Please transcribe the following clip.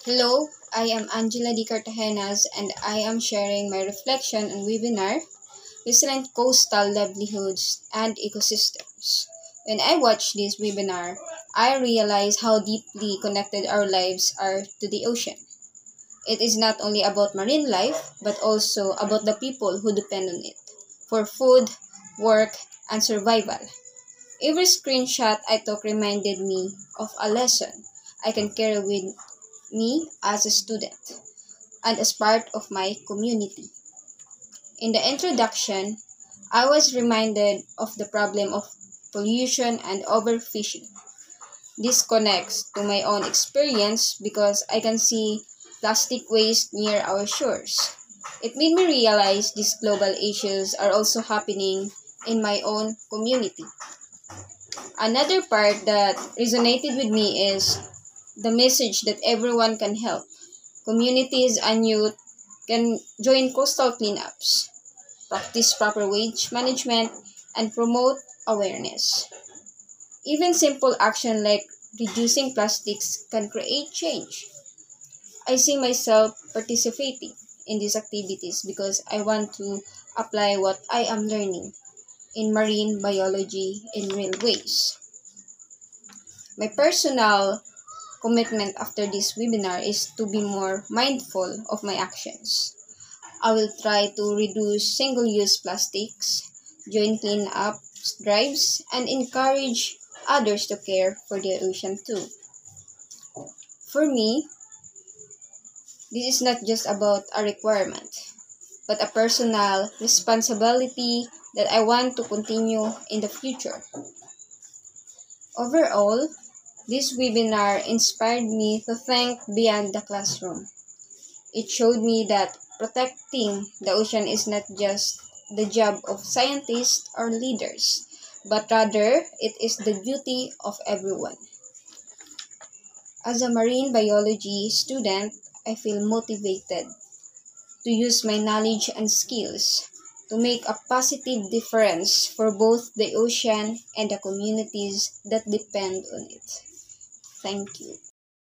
Hello, I am Angela D. Cartagenas and I am sharing my reflection on webinar, Resilient Coastal Livelihoods and Ecosystems. When I watched this webinar, I realized how deeply connected our lives are to the ocean. It is not only about marine life, but also about the people who depend on it for food, work, and survival. Every screenshot I took reminded me of a lesson I can carry with me as a student and as part of my community. In the introduction, I was reminded of the problem of pollution and overfishing. This connects to my own experience because I can see plastic waste near our shores. It made me realize these global issues are also happening in my own community. Another part that resonated with me is the message that everyone can help. Communities and youth can join coastal cleanups, practice proper waste management, and promote awareness. Even simple action like reducing plastics can create change. I see myself participating in these activities because I want to apply what I am learning in marine biology in real ways. My personal commitment after this webinar is to be more mindful of my actions. I will try to reduce single-use plastics, join cleanup drives, and encourage others to care for the ocean too. For me, this is not just about a requirement, but a personal responsibility that I want to continue in the future. Overall, this webinar inspired me to think beyond the classroom. It showed me that protecting the ocean is not just the job of scientists or leaders, but rather it is the duty of everyone. As a marine biology student, I feel motivated to use my knowledge and skills to make a positive difference for both the ocean and the communities that depend on it. Thank you.